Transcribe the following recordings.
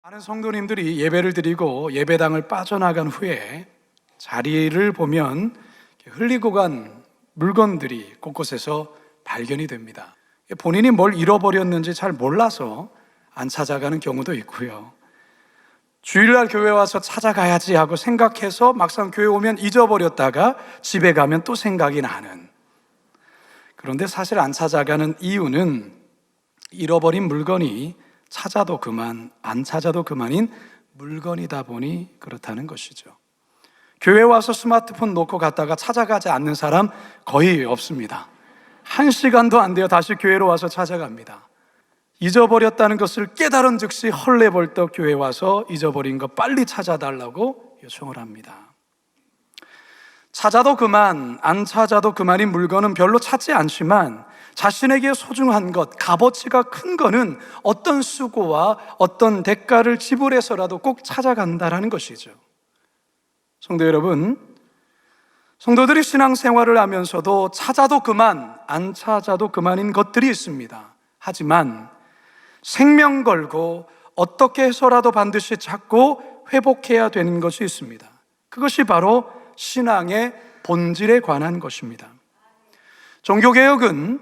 많은 성도님들이 예배를 드리고 예배당을 빠져나간 후에 자리를 보면 흘리고 간 물건들이 곳곳에서 발견이 됩니다. 본인이 뭘 잃어버렸는지 잘 몰라서 안 찾아가는 경우도 있고요. 주일날 교회 와서 찾아가야지 하고 생각해서 막상 교회 오면 잊어버렸다가 집에 가면 또 생각이 나는. 그런데 사실 안 찾아가는 이유는 잃어버린 물건이 찾아도 그만, 안 찾아도 그만인 물건이다 보니 그렇다는 것이죠. 교회 와서 스마트폰 놓고 갔다가 찾아가지 않는 사람 거의 없습니다. 1시간도 안 돼요. 다시 교회로 와서 찾아갑니다. 잊어버렸다는 것을 깨달은 즉시 헐레벌떡 교회 와서 잊어버린 거 빨리 찾아달라고 요청을 합니다. 찾아도 그만, 안 찾아도 그만인 물건은 별로 찾지 않지만 자신에게 소중한 것, 값어치가 큰 거는 어떤 수고와 어떤 대가를 지불해서라도 꼭 찾아간다라는 것이죠. 성도 여러분, 성도들이 신앙생활을 하면서도 찾아도 그만, 안 찾아도 그만인 것들이 있습니다. 하지만 생명 걸고 어떻게 해서라도 반드시 찾고 회복해야 되는 것이 있습니다. 그것이 바로 신앙의 본질에 관한 것입니다. 종교개혁은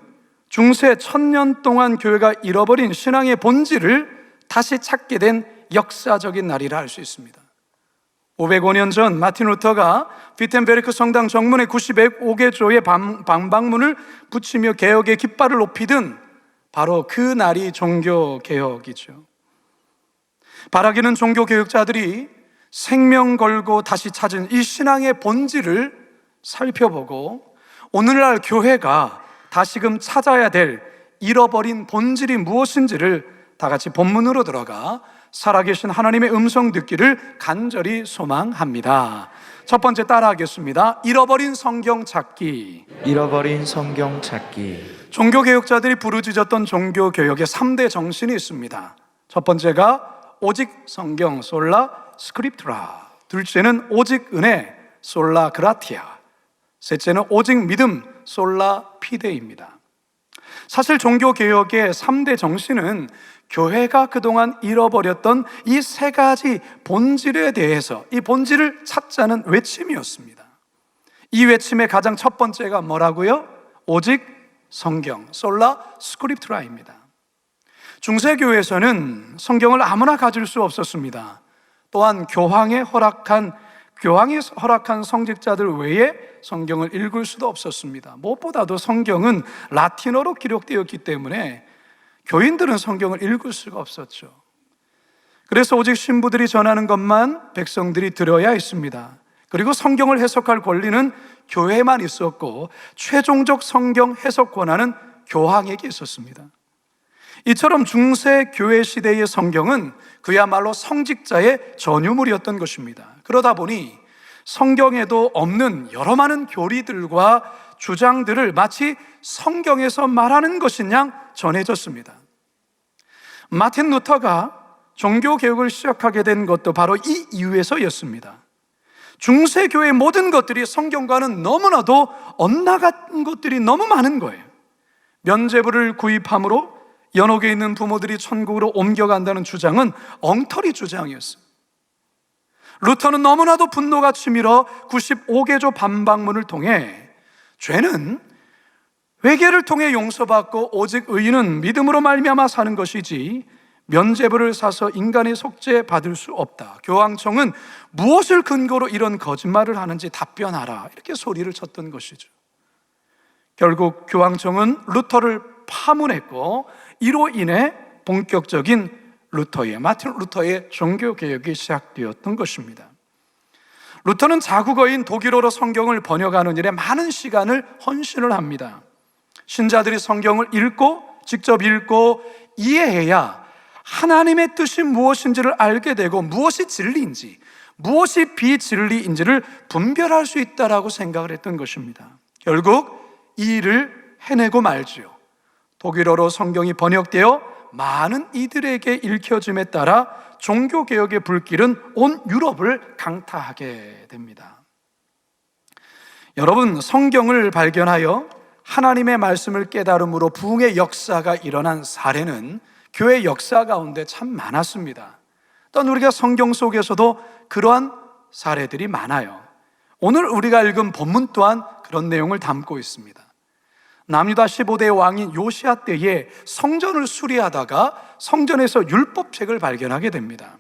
중세 1000년 동안 교회가 잃어버린 신앙의 본질을 다시 찾게 된 역사적인 날이라 할 수 있습니다. 505년 전 마틴 루터가 비텐베르크 성당 정문에 95개조의 방방문을 붙이며 개혁의 깃발을 높이던 바로 그 날이 종교개혁이죠. 바라기는 종교개혁자들이 생명 걸고 다시 찾은 이 신앙의 본질을 살펴보고 오늘날 교회가 다시금 찾아야 될 잃어버린 본질이 무엇인지를 다 같이 본문으로 들어가 살아계신 하나님의 음성 듣기를 간절히 소망합니다. 첫 번째 따라하겠습니다. 잃어버린 성경 찾기. 잃어버린 성경 찾기. 종교개혁자들이 부르짖었던 종교개혁의 3대 정신이 있습니다. 첫 번째가 오직 성경, 솔라 스크립투라. 둘째는 오직 은혜, 솔라 그라티아. 셋째는 오직 믿음, 솔라 피데입니다. 사실 종교개혁의 3대 정신은 교회가 그동안 잃어버렸던 이 3가지 본질에 대해서 이 본질을 찾자는 외침이었습니다. 이 외침의 가장 첫 번째가 뭐라고요? 오직 성경, 솔라 스크립투라입니다. 중세교회에서는 성경을 아무나 가질 수 없었습니다. 또한 교황이 허락한 성직자들 외에 성경을 읽을 수도 없었습니다. 무엇보다도 성경은 라틴어로 기록되었기 때문에 교인들은 성경을 읽을 수가 없었죠. 그래서 오직 신부들이 전하는 것만 백성들이 들어야 했습니다. 그리고 성경을 해석할 권리는 교회에만 있었고 최종적 성경 해석 권한은 교황에게 있었습니다. 이처럼 중세 교회 시대의 성경은 그야말로 성직자의 전유물이었던 것입니다. 그러다 보니 성경에도 없는 여러 많은 교리들과 주장들을 마치 성경에서 말하는 것인 양 전해졌습니다. 마틴 루터가 종교개혁을 시작하게 된 것도 바로 이 이유에서였습니다. 중세교회의 모든 것들이 성경과는 너무나도 엇나간 것들이 너무 많은 거예요. 면죄부를 구입함으로 연옥에 있는 부모들이 천국으로 옮겨간다는 주장은 엉터리 주장이었어요. 루터는 너무나도 분노가 치밀어 95개조 반박문을 통해 죄는 회개를 통해 용서받고 오직 의인은 믿음으로 말미암아 사는 것이지 면죄부를 사서 인간의 속죄 받을 수 없다. 교황청은 무엇을 근거로 이런 거짓말을 하는지 답변하라. 이렇게 소리를 쳤던 것이죠. 결국 교황청은 루터를 파문했고 이로 인해 본격적인 마틴 루터의 종교개혁이 시작되었던 것입니다. 루터는 자국어인 독일어로 성경을 번역하는 일에 많은 시간을 헌신을 합니다. 신자들이 성경을 직접 읽고 이해해야 하나님의 뜻이 무엇인지를 알게 되고 무엇이 진리인지 무엇이 비진리인지를 분별할 수 있다라고 생각을 했던 것입니다. 결국 이 일을 해내고 말지요. 독일어로 성경이 번역되어 많은 이들에게 읽혀짐에 따라 종교개혁의 불길은 온 유럽을 강타하게 됩니다. 여러분, 성경을 발견하여 하나님의 말씀을 깨달음으로 부흥의 역사가 일어난 사례는 교회 역사 가운데 참 많았습니다. 또한 우리가 성경 속에서도 그러한 사례들이 많아요. 오늘 우리가 읽은 본문 또한 그런 내용을 담고 있습니다. 남유다 15대 왕인 요시야 때에 성전을 수리하다가 성전에서 율법책을 발견하게 됩니다.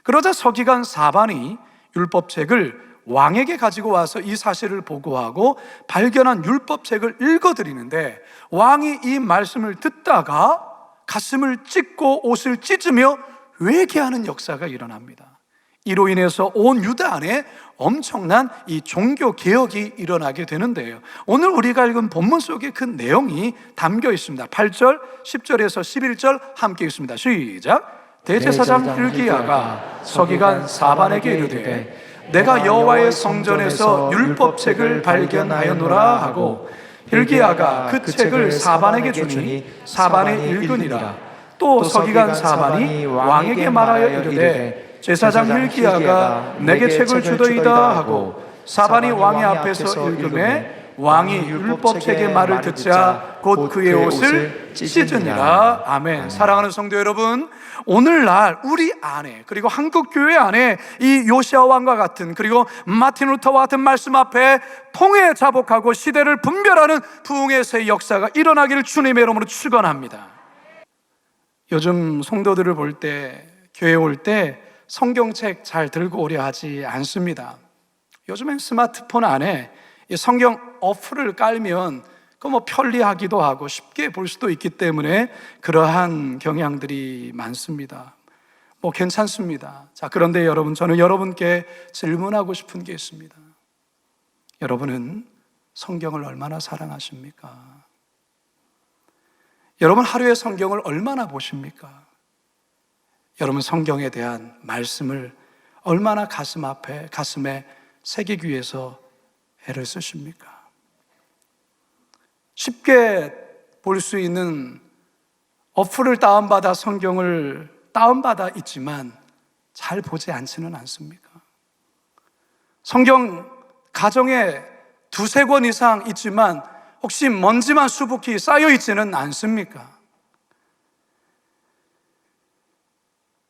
그러자 서기관 사반이 율법책을 왕에게 가지고 와서 이 사실을 보고하고 발견한 율법책을 읽어드리는데, 왕이 이 말씀을 듣다가 가슴을 찢고 옷을 찢으며 회개하는 역사가 일어납니다. 이로 인해서 온 유다 안에 엄청난 이 종교 개혁이 일어나게 되는데요, 오늘 우리가 읽은 본문 속에 그 내용이 담겨 있습니다. 8절, 10절에서 11절 함께 읽습니다. 시작. 대제사장 hil기야가 서기관 사반에게 이르되 내가 여호와의 성전에서 율법책을 발견하였노라 하고, hil기야가 그 책을 사반에게 주니 사반이 읽으니라. 또 서기관 사반이 왕에게 말하여 이르되 제사장 hil기야가 내게 책을 주더이다 하고, 사반이 왕의 앞에서 읽음에 왕이 율법책의 말을 듣자 곧 그의 옷을 찢으니라. 아멘. 사랑하는 성도 여러분, 오늘날 우리 안에, 그리고 한국 교회 안에 이 요시야 왕과 같은, 그리고 마틴 루터와 같은 말씀 앞에 통해 자복하고 시대를 분별하는 부흥의 새 역사가 일어나기를 주님의 이름으로 축원합니다. 요즘 성도들을 볼 때, 교회 올 때 성경책 잘 들고 오려 하지 않습니다. 요즘엔 스마트폰 안에 이 성경 어플을 깔면 그 편리하기도 하고 쉽게 볼 수도 있기 때문에 그러한 경향들이 많습니다. 괜찮습니다. 자, 그런데 여러분, 저는 여러분께 질문하고 싶은 게 있습니다. 여러분은 성경을 얼마나 사랑하십니까? 여러분 하루에 성경을 얼마나 보십니까? 여러분 성경에 대한 말씀을 얼마나 가슴에 새기기 위해서 애를 쓰십니까? 쉽게 볼 수 있는 어플을 다운받아 성경을 다운받아 있지만 잘 보지 않지는 않습니까? 성경 가정에 2-3권 이상 있지만 혹시 먼지만 수북히 쌓여 있지는 않습니까?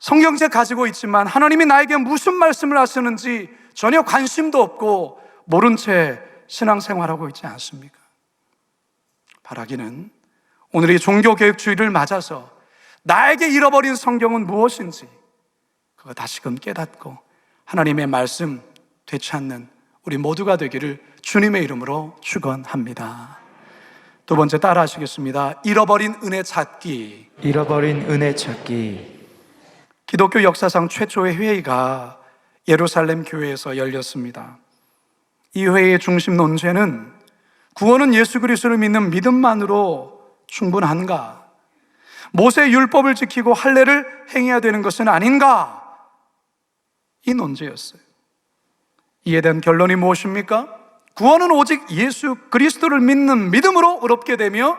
성경책 가지고 있지만 하나님이 나에게 무슨 말씀을 하시는지 전혀 관심도 없고 모른 채 신앙생활하고 있지 않습니까? 바라기는 오늘 이 종교개혁주의를 맞아서 나에게 잃어버린 성경은 무엇인지 그거 다시금 깨닫고 하나님의 말씀 되찾는 우리 모두가 되기를 주님의 이름으로 축원합니다. 두 번째 따라 하시겠습니다. 잃어버린 은혜 찾기. 잃어버린 은혜 찾기. 기독교 역사상 최초의 회의가 예루살렘 교회에서 열렸습니다. 이 회의의 중심 논제는 구원은 예수 그리스도를 믿는 믿음만으로 충분한가? 모세의 율법을 지키고 할례를 행해야 되는 것은 아닌가? 이 논제였어요. 이에 대한 결론이 무엇입니까? 구원은 오직 예수 그리스도를 믿는 믿음으로 의롭게 되며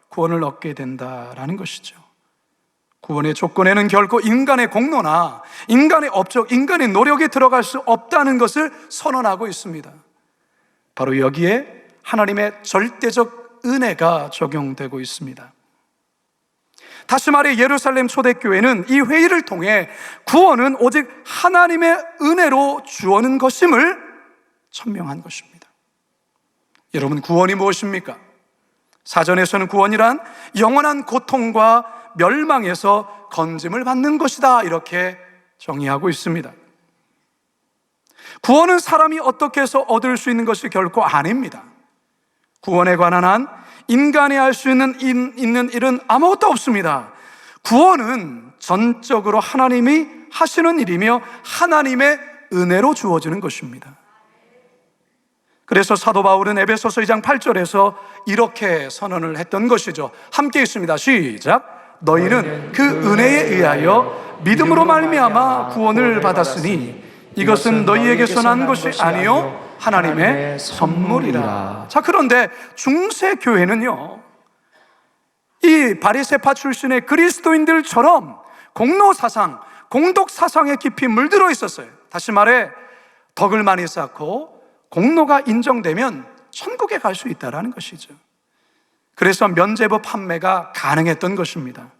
구원을 얻게 된다라는 것이죠. 구원의 조건에는 결코 인간의 공로나 인간의 업적, 인간의 노력이 들어갈 수 없다는 것을 선언하고 있습니다. 바로 여기에 하나님의 절대적 은혜가 적용되고 있습니다. 다시 말해 예루살렘 초대교회는 이 회의를 통해 구원은 오직 하나님의 은혜로 주어는 것임을 천명한 것입니다. 여러분, 구원이 무엇입니까? 사전에서는 구원이란 영원한 고통과 멸망에서 건짐을 받는 것이다, 이렇게 정의하고 있습니다. 구원은 사람이 어떻게 해서 얻을 수 있는 것이 결코 아닙니다. 구원에 관한 한 인간이 할 수 있는 일은 아무것도 없습니다. 구원은 전적으로 하나님이 하시는 일이며 하나님의 은혜로 주어지는 것입니다. 그래서 사도 바울은 에베소서 2장 8절에서 이렇게 선언을 했던 것이죠. 함께 읽습니다. 시작. 너희는 그 은혜에 의하여 믿음으로 말미암아 구원을 받았으니 이것은 너희에게서 난 것이 아니요 하나님의 선물이라. 자, 그런데 중세 교회는요, 이 바리새파 출신의 그리스도인들처럼 공로 사상, 공덕 사상에 깊이 물들어 있었어요. 다시 말해 덕을 많이 쌓고 공로가 인정되면 천국에 갈 수 있다는 것이죠. 그래서 면죄부 판매가 가능했던 것입니다.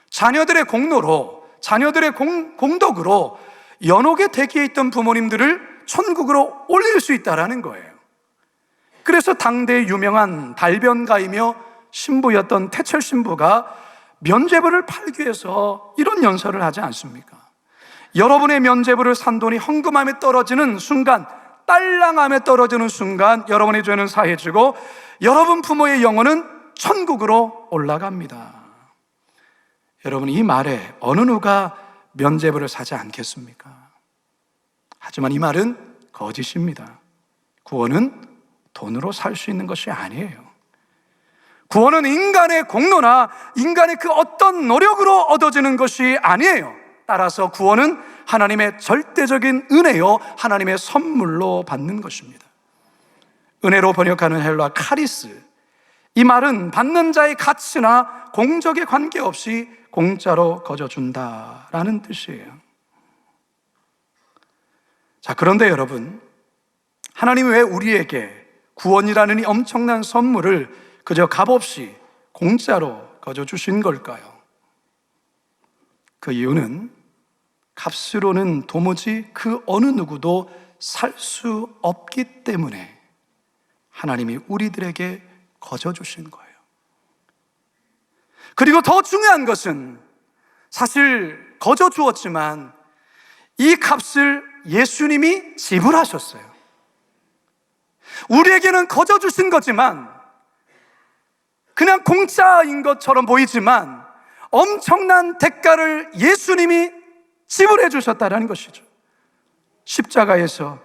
자녀들의 공로로 자녀들의 공덕으로 연옥의 대기에 있던 부모님들을 천국으로 올릴 수 있다라는 거예요. 그래서 당대의 유명한 달변가이며 신부였던 태철 신부가 면죄부를 팔기 위해서 이런 연설을 하지 않습니까? 여러분의 면죄부를 산 돈이 헌금함에 떨어지는 순간, 딸랑함에 떨어지는 순간 여러분의 죄는 사해지고 여러분 부모의 영혼은 천국으로 올라갑니다. 여러분, 이 말에 어느 누가 면죄부를 사지 않겠습니까? 하지만 이 말은 거짓입니다. 구원은 돈으로 살 수 있는 것이 아니에요. 구원은 인간의 공로나 인간의 그 어떤 노력으로 얻어지는 것이 아니에요. 따라서 구원은 하나님의 절대적인 은혜요, 하나님의 선물로 받는 것입니다. 은혜로 번역하는 헬라 카리스, 이 말은 받는 자의 가치나 공적에 관계없이 공짜로 거저준다라는 뜻이에요. 자, 그런데 여러분, 하나님이 왜 우리에게 구원이라는 이 엄청난 선물을 그저 값없이 공짜로 거저주신 걸까요? 그 이유는 값으로는 도무지 그 어느 누구도 살 수 없기 때문에 하나님이 우리들에게 거저주신 거예요. 그리고 더 중요한 것은 사실 거저주었지만 이 값을 예수님이 지불하셨어요. 우리에게는 거저주신 거지만 그냥 공짜인 것처럼 보이지만 엄청난 대가를 예수님이 지불해 주셨다는 것이죠. 십자가에서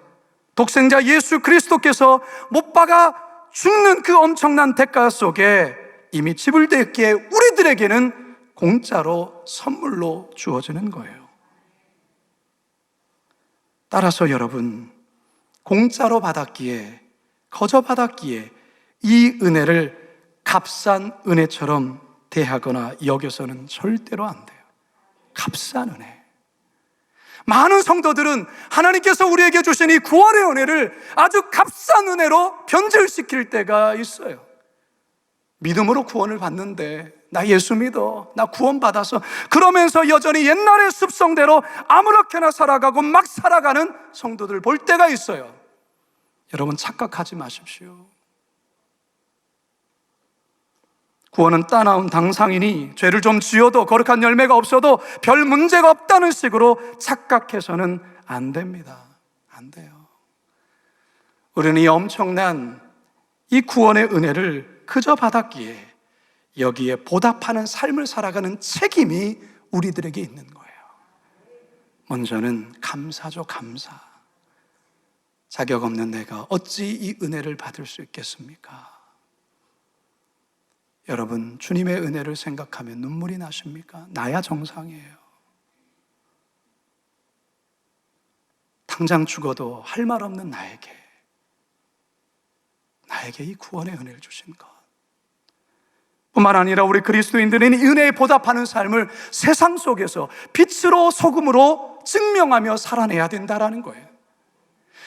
독생자 예수 그리스도께서 못 박아 죽는 그 엄청난 대가 속에 이미 지불되었기에 우리들에게는 공짜로 선물로 주어지는 거예요. 따라서 여러분, 공짜로 받았기에, 거저 받았기에 이 은혜를 값싼 은혜처럼 대하거나 여겨서는 절대로 안 돼요. 값싼 은혜. 많은 성도들은 하나님께서 우리에게 주신 이 구원의 은혜를 아주 값싼 은혜로 변질시킬 때가 있어요. 믿음으로 구원을 받는데 나 예수 믿어, 나 구원받아서, 그러면서 여전히 옛날의 습성대로 아무렇게나 살아가고 막 살아가는 성도들 볼 때가 있어요. 여러분, 착각하지 마십시오. 구원은 따나운 당상이니 죄를 좀 지어도 거룩한 열매가 없어도 별 문제가 없다는 식으로 착각해서는 안 됩니다. 안 돼요. 우리는 이 엄청난 이 구원의 은혜를 그저 받았기에 여기에 보답하는 삶을 살아가는 책임이 우리들에게 있는 거예요. 먼저는 감사죠, 감사. 자격 없는 내가 어찌 이 은혜를 받을 수 있겠습니까? 여러분, 주님의 은혜를 생각하면 눈물이 나십니까? 나야 정상이에요. 당장 죽어도 할 말 없는 나에게 이 구원의 은혜를 주신 것, 뿐만 아니라 우리 그리스도인들은 이 은혜에 보답하는 삶을 세상 속에서 빛으로 소금으로 증명하며 살아내야 된다는 거예요.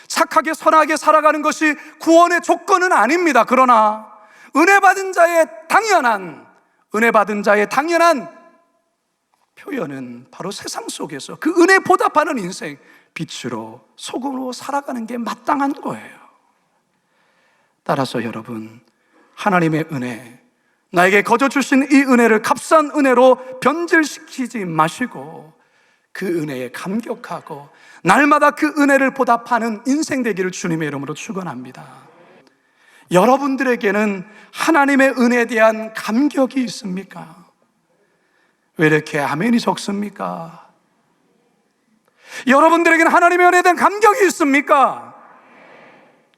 착하게 선하게 살아가는 것이 구원의 조건은 아닙니다. 그러나 은혜 받은 자의 당연한 표현은 바로 세상 속에서 그 은혜에 보답하는 인생, 빛으로 소금으로 살아가는 게 마땅한 거예요. 따라서 여러분, 하나님의 은혜, 나에게 거저 주신 이 은혜를 값싼 은혜로 변질시키지 마시고 그 은혜에 감격하고 날마다 그 은혜를 보답하는 인생 되기를 주님의 이름으로 축원합니다. 여러분들에게는 하나님의 은혜에 대한 감격이 있습니까? 왜 이렇게 아멘이 적습니까? 여러분들에게는 하나님의 은혜에 대한 감격이 있습니까?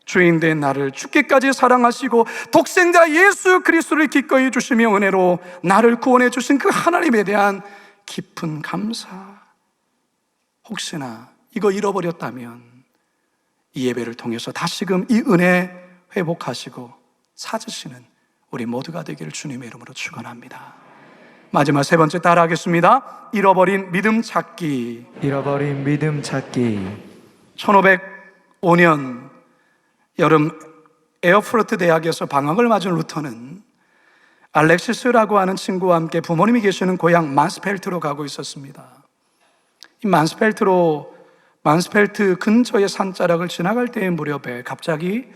주인된 나를 죽기까지 사랑하시고 독생자 예수 그리스도를 기꺼이 주시며 은혜로 나를 구원해 주신 그 하나님에 대한 깊은 감사. 혹시나 이거 잃어버렸다면 이 예배를 통해서 다시금 이 은혜 회복하시고 찾으시는 우리 모두가 되기를 주님의 이름으로 축원합니다. 마지막 세 번째 따라하겠습니다. 잃어버린 믿음 찾기. 잃어버린 믿음 찾기. 1505년 여름 에어프로트 대학에서 방학을 맞은 루터는 알렉시스라고 하는 친구와 함께 부모님이 계시는 고향 마스펠트로 가고 있었습니다. 이 만스펠트 근처의 산자락을 지나갈 때의 무렵에 갑자기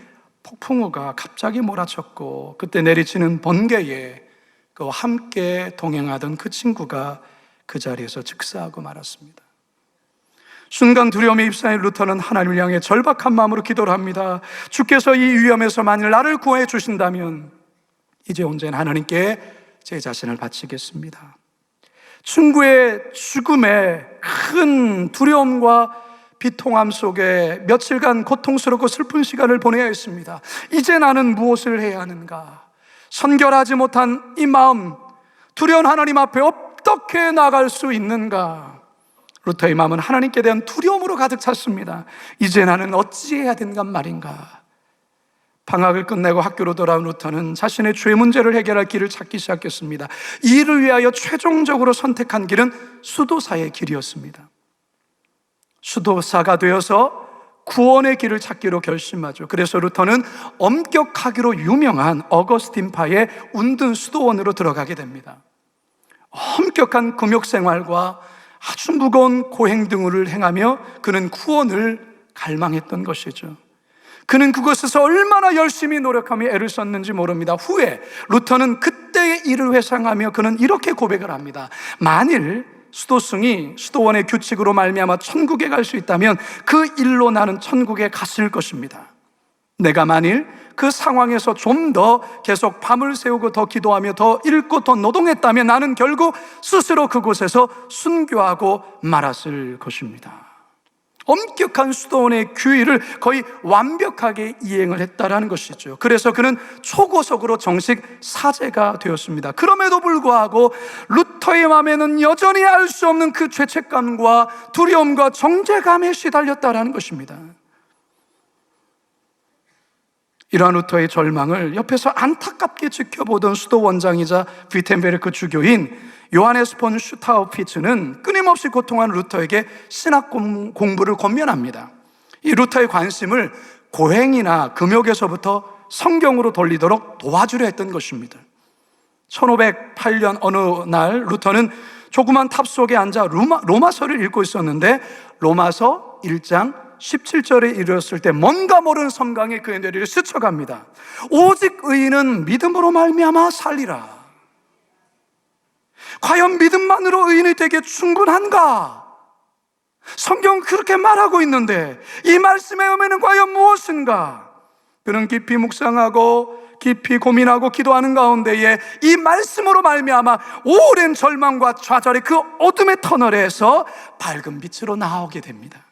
폭풍우가 갑자기 몰아쳤고, 그때 내리치는 번개에 그와 함께 동행하던 그 친구가 그 자리에서 즉사하고 말았습니다. 순간 두려움에 휩싸인 루터는 하나님을 향해 절박한 마음으로 기도를 합니다. 주께서 이 위험에서 만일 나를 구해 주신다면 이제 온전히 하나님께 제 자신을 바치겠습니다. 친구의 죽음에 큰 두려움과 비통함 속에 며칠간 고통스럽고 슬픈 시간을 보내야 했습니다. 이제 나는 무엇을 해야 하는가? 선결하지 못한 이 마음, 두려운 하나님 앞에 어떻게 나갈 수 있는가? 루터의 마음은 하나님께 대한 두려움으로 가득 찼습니다. 이제 나는 어찌해야 된단 말인가? 방학을 끝내고 학교로 돌아온 루터는 자신의 죄 문제를 해결할 길을 찾기 시작했습니다. 이를 위하여 최종적으로 선택한 길은 수도사의 길이었습니다. 수도사가 되어서 구원의 길을 찾기로 결심하죠. 그래서 루터는 엄격하기로 유명한 어거스틴파의 운든 수도원으로 들어가게 됩니다. 엄격한 금욕생활과 아주 무거운 고행 등을 행하며 그는 구원을 갈망했던 것이죠. 그는 그것에서 얼마나 열심히 노력하며 애를 썼는지 모릅니다. 후에 루터는 그때의 일을 회상하며 그는 이렇게 고백을 합니다. 만일 수도승이 수도원의 규칙으로 말미암아 천국에 갈 수 있다면 그 일로 나는 천국에 갔을 것입니다. 내가 만일 그 상황에서 좀 더 계속 밤을 새우고 더 기도하며 더 읽고 더 노동했다면 나는 결국 스스로 그곳에서 순교하고 말았을 것입니다. 엄격한 수도원의 규율을 거의 완벽하게 이행을 했다라는 것이죠. 그래서 그는 초고속으로 정식 사제가 되었습니다. 그럼에도 불구하고 루터의 마음에는 여전히 알 수 없는 그 죄책감과 두려움과 정죄감에 시달렸다라는 것입니다. 이러한 루터의 절망을 옆에서 안타깝게 지켜보던 수도원장이자 위텐베르크 주교인 요하네스 폰 슈타우피츠는 끊임없이 고통하는 루터에게 신학 공부를 권면합니다. 이 루터의 관심을 고행이나 금욕에서부터 성경으로 돌리도록 도와주려 했던 것입니다. 1508년 어느 날 루터는 조그만 탑 속에 앉아 로마서를 읽고 있었는데 로마서 1장 17절에 이르렀을 때 뭔가 모르는 섬광이 그의 뇌리를 스쳐갑니다. 오직 의인은 믿음으로 말미암아 살리라. 과연 믿음만으로 의인이 되기에 충분한가? 성경은 그렇게 말하고 있는데 이 말씀의 의미는 과연 무엇인가? 그는 깊이 묵상하고 깊이 고민하고 기도하는 가운데에 이 말씀으로 말미암아 오랜 절망과 좌절의 그 어둠의 터널에서 밝은 빛으로 나오게 됩니다.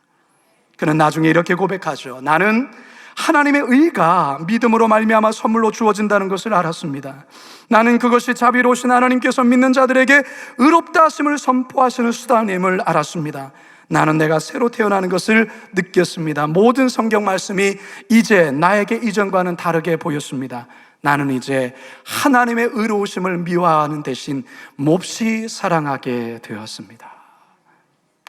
그는 나중에 이렇게 고백하죠. 나는 하나님의 의가 믿음으로 말미암아 선물로 주어진다는 것을 알았습니다. 나는 그것이 자비로우신 하나님께서 믿는 자들에게 의롭다 하심을 선포하시는 수단임을 알았습니다. 나는 내가 새로 태어나는 것을 느꼈습니다. 모든 성경 말씀이 이제 나에게 이전과는 다르게 보였습니다. 나는 이제 하나님의 의로우심을 미워하는 대신 몹시 사랑하게 되었습니다.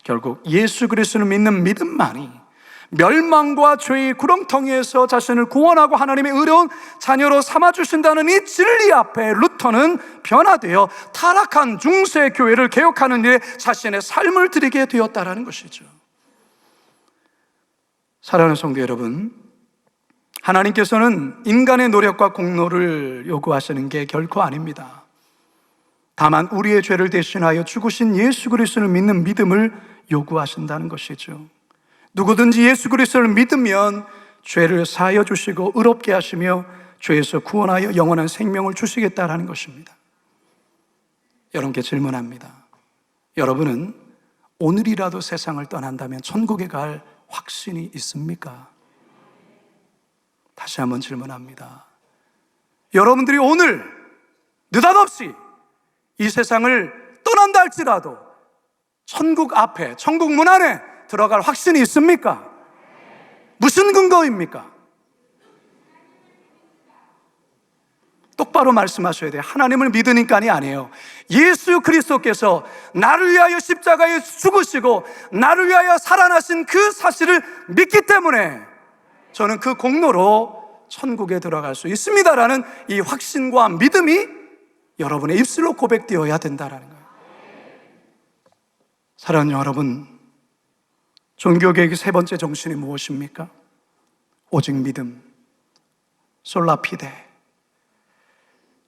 결국 예수 그리스도를 믿는 믿음만이 멸망과 죄의 구렁텅이에서 자신을 구원하고 하나님의 의로운 자녀로 삼아주신다는 이 진리 앞에 루터는 변화되어 타락한 중세 교회를 개혁하는 일에 자신의 삶을 드리게 되었다는 것이죠. 사랑하는 성도 여러분, 하나님께서는 인간의 노력과 공로를 요구하시는 게 결코 아닙니다. 다만 우리의 죄를 대신하여 죽으신 예수 그리스도를 믿는 믿음을 요구하신다는 것이죠. 누구든지 예수 그리스도를 믿으면 죄를 사하여 주시고 의롭게 하시며 죄에서 구원하여 영원한 생명을 주시겠다라는 것입니다. 여러분께 질문합니다. 여러분은 오늘이라도 세상을 떠난다면 천국에 갈 확신이 있습니까? 다시 한번 질문합니다. 여러분들이 오늘 느닷없이 이 세상을 떠난다 할지라도 천국 앞에, 천국 문 안에 들어갈 확신이 있습니까? 무슨 근거입니까? 똑바로 말씀하셔야 돼요. 하나님을 믿으니까이 아니에요. 예수 그리스도께서 나를 위하여 십자가에 죽으시고 나를 위하여 살아나신 그 사실을 믿기 때문에 저는 그 공로로 천국에 들어갈 수 있습니다라는 이 확신과 믿음이 여러분의 입술로 고백되어야 된다는 거예요. 사랑하는 여러분, 종교개혁의 세 번째 정신이 무엇입니까? 오직 믿음, 솔라피데.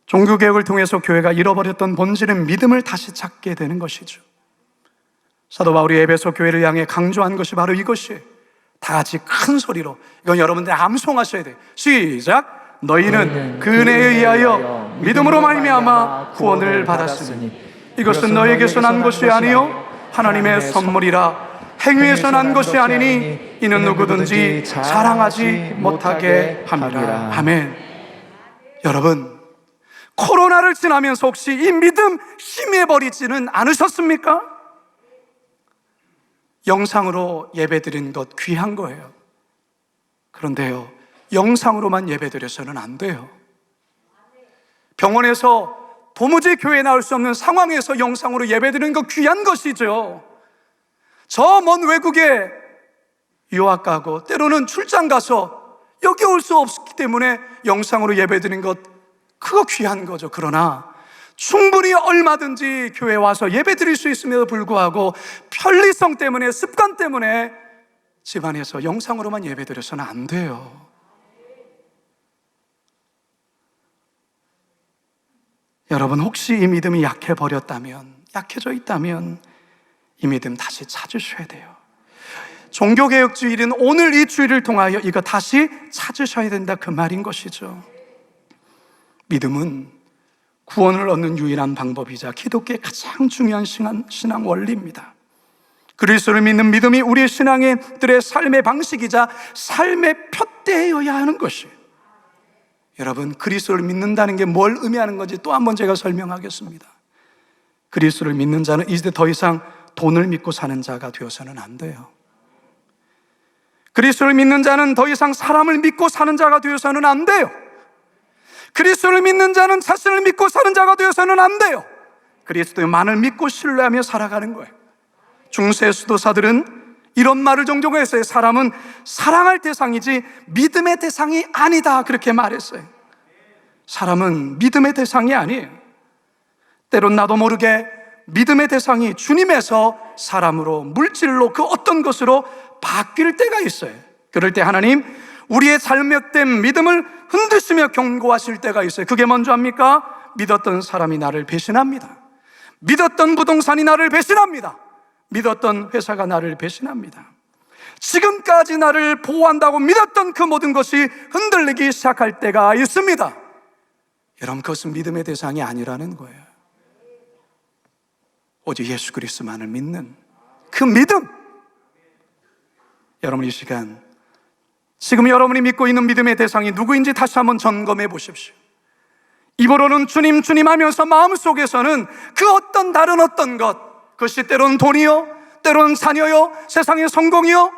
종교개혁을 통해서 교회가 잃어버렸던 본질은 믿음을 다시 찾게 되는 것이죠. 사도 바울이 에베소 교회를 향해 강조한 것이 바로 이것이에요. 다 같이 큰 소리로, 이건 여러분들 암송하셔야 돼요. 시작! 너희는 그 은혜에 의하여 믿음으로 말미암아 구원을 받았으니 이것은 너에게서 난 것이 아니요 하나님의 선물이라. 행위에서 난 것이 아니니 이는 누구든지 자랑하지 못하게 함이라. 아멘. 여러분, 코로나를 지나면서 혹시 이 믿음 희미해버리지는 않으셨습니까? 영상으로 예배드리는 것 귀한 거예요. 그런데요, 영상으로만 예배드려서는 안 돼요. 병원에서 도무지 교회에 나올 수 없는 상황에서 영상으로 예배드리는 것 귀한 것이죠. 저 먼 외국에 유학 가고 때로는 출장 가서 여기 올 수 없기 때문에 영상으로 예배드리는 것, 그거 귀한 거죠. 그러나 충분히 얼마든지 교회에 와서 예배 드릴 수 있음에도 불구하고 편리성 때문에, 습관 때문에 집안에서 영상으로만 예배 드려서는 안 돼요. 여러분, 혹시 이 믿음이 약해버렸다면, 약해져 있다면 이 믿음 다시 찾으셔야 돼요. 종교개혁주일은 오늘 이 주일을 통하여 이거 다시 찾으셔야 된다, 그 말인 것이죠. 믿음은 구원을 얻는 유일한 방법이자 기독교의 가장 중요한 신앙 원리입니다. 그리스도를 믿는 믿음이 우리의 신앙인들의 삶의 방식이자 삶의 표대여야 하는 것이에요. 여러분, 그리스도를 믿는다는 게 뭘 의미하는 건지 또 한 번 제가 설명하겠습니다. 그리스도를 믿는 자는 이제 더 이상 돈을 믿고 사는 자가 되어서는 안 돼요. 그리스도를 믿는 자는 더 이상 사람을 믿고 사는 자가 되어서는 안 돼요. 그리스도를 믿는 자는 자신을 믿고 사는 자가 되어서는 안 돼요. 그리스도만을 믿고 신뢰하며 살아가는 거예요. 중세 수도사들은 이런 말을 종종 했어요. 사람은 사랑할 대상이지 믿음의 대상이 아니다, 그렇게 말했어요. 사람은 믿음의 대상이 아니에요. 때론 나도 모르게 믿음의 대상이 주님에서 사람으로, 물질로, 그 어떤 것으로 바뀔 때가 있어요. 그럴 때 하나님 우리의 잘못된 믿음을 흔드시며 경고하실 때가 있어요. 그게 뭔지 압니까? 믿었던 사람이 나를 배신합니다. 믿었던 부동산이 나를 배신합니다. 믿었던 회사가 나를 배신합니다. 지금까지 나를 보호한다고 믿었던 그 모든 것이 흔들리기 시작할 때가 있습니다. 여러분, 그것은 믿음의 대상이 아니라는 거예요. 오직 예수 그리스도만을 믿는 그 믿음. 여러분, 이 시간 지금 여러분이 믿고 있는 믿음의 대상이 누구인지 다시 한번 점검해 보십시오. 입으로는 주님 주님 하면서 마음속에서는 그 어떤 다른 어떤 것, 그것이 때로는 돈이요, 때로는 자녀요, 세상의 성공이요,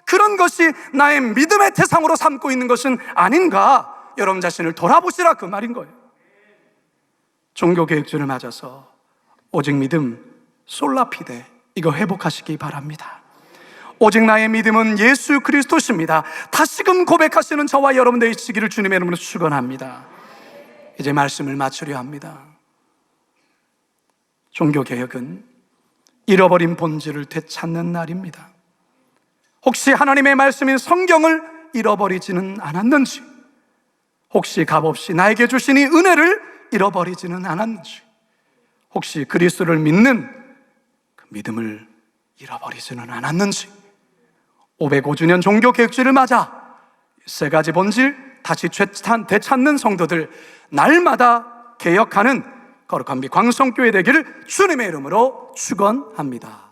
그런 것이 나의 믿음의 대상으로 삼고 있는 것은 아닌가? 여러분 자신을 돌아보시라, 그 말인 거예요. 종교개혁주를 맞아서 오직 믿음, 솔라피데, 이거 회복하시기 바랍니다. 오직 나의 믿음은 예수 그리스도십니다. 다시금 고백하시는 저와 여러분들의 시기를 주님의 이름으로 축원합니다. 이제 말씀을 마치려 합니다. 종교개혁은 잃어버린 본질을 되찾는 날입니다. 혹시 하나님의 말씀인 성경을 잃어버리지는 않았는지, 혹시 값없이 나에게 주신 이 은혜를 잃어버리지는 않았는지, 혹시 그리스도를 믿는 그 믿음을 잃어버리지는 않았는지, 505주년 종교개혁주를 맞아 세 가지 본질 다시 되찾는 성도들, 날마다 개혁하는 거룩한 빛 광성교회 되기를 주님의 이름으로 축원합니다.